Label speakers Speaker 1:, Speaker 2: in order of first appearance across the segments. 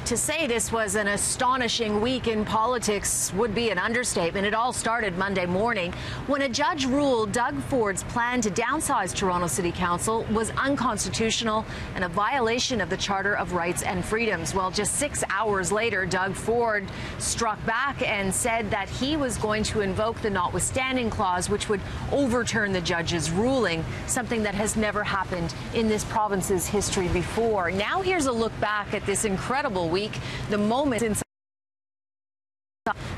Speaker 1: To say this was an astonishing week in politics would be an understatement. It all started Monday morning when a judge ruled Doug Ford's plan to downsize Toronto City Council was unconstitutional and a violation of the Charter of Rights and Freedoms. Well, just 6 hours later, Doug Ford struck back and said that he was going to invoke the notwithstanding clause, which would overturn the judge's ruling, something that has never happened in this province's history before. Now here's a look back at this incredible week, the moment in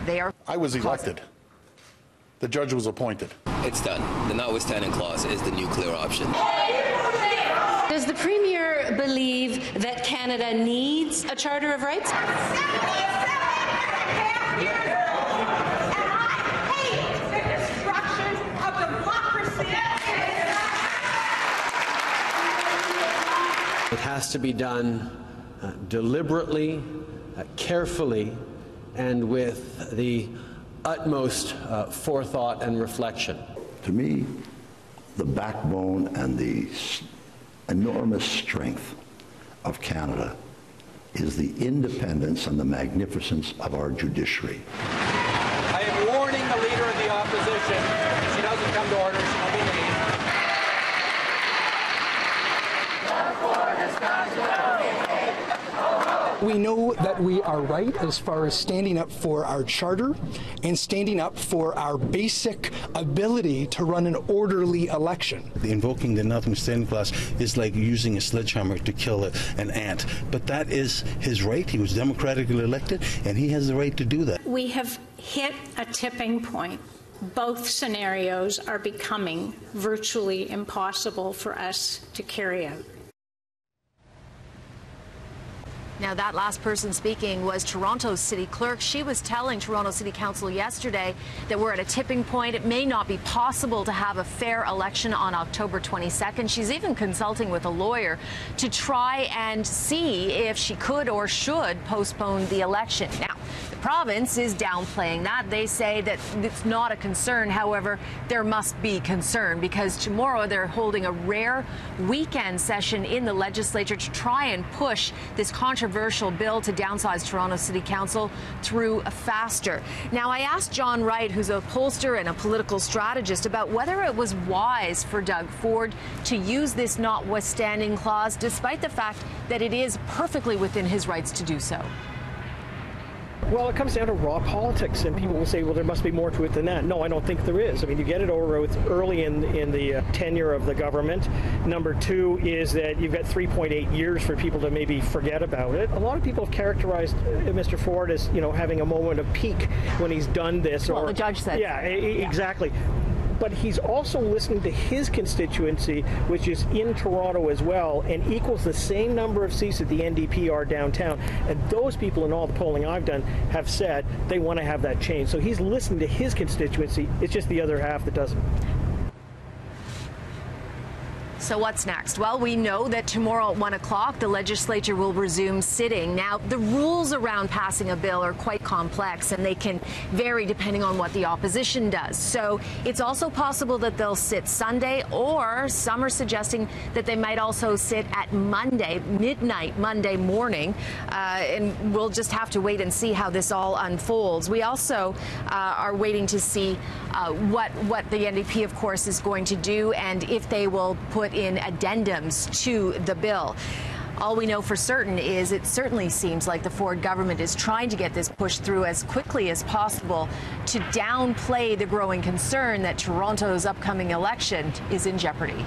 Speaker 1: they are.
Speaker 2: I was elected. The judge was appointed.
Speaker 3: It's done. The notwithstanding clause is the nuclear option.
Speaker 4: Does the Premier believe that Canada needs a Charter of Rights?
Speaker 5: It has to be done deliberately, carefully, and with the utmost forethought and reflection.
Speaker 6: To me, the backbone and the enormous strength of Canada is the independence and the magnificence of our judiciary.
Speaker 7: I am warning the Leader of the Opposition. If she doesn't come to order, she will be named.
Speaker 8: We know that we are right as far as standing up for our charter and standing up for our basic ability to run an orderly election.
Speaker 9: Invoking the notwithstanding clause is like using a sledgehammer to kill an ant. But that is his right. He was democratically elected, and he has the right to do that.
Speaker 10: We have hit a tipping point. Both scenarios are becoming virtually impossible for us to carry out.
Speaker 1: Now, that last person speaking was Toronto's city clerk. She was telling Toronto City Council yesterday that we're at a tipping point. It may not be possible to have a fair election on October 22nd. She's even consulting with a lawyer to try and see if she could or should postpone the election. Now, the province is downplaying that. They say that it's not a concern. However, there must be concern because tomorrow they're holding a rare weekend session in the legislature to try and push this controversial bill to downsize Toronto City Council through faster. Now, I asked John Wright, who's a pollster and a political strategist, about whether it was wise for Doug Ford to use this notwithstanding clause, despite the fact that it is perfectly within his rights to do so.
Speaker 11: Well, it comes down to raw politics, and people will say, well, there must be more to it than that. No, I don't think there is. I mean, you get it over with early in the tenure of the government. Number two is that you've got 3.8 years for people to maybe forget about it. A lot of people have characterized Mr. Ford as, you know, having a moment of peak when he's done this.
Speaker 1: Well, the judge said.
Speaker 11: Yeah, exactly. But he's also listening to his constituency, which is in Toronto as well, and equals the same number of seats that the NDP are downtown. And those people, in all the polling I've done, have said they want to have that change. So he's listening to his constituency. It's just the other half that doesn't.
Speaker 1: So what's next? Well, we know that tomorrow at 1 o'clock, the legislature will resume sitting. Now, the rules around passing a bill are quite complex, and they can vary depending on what the opposition does. So it's also possible that they'll sit Sunday, or some are suggesting that they might also sit at Monday, midnight Monday morning. And we'll just have to wait and see how this all unfolds. We also are waiting to see what the NDP, of course, is going to do, and if they will put in addendums to the bill. All we know for certain is it certainly seems like the Ford government is trying to get this pushed through as quickly as possible to downplay the growing concern that Toronto's upcoming election is in jeopardy.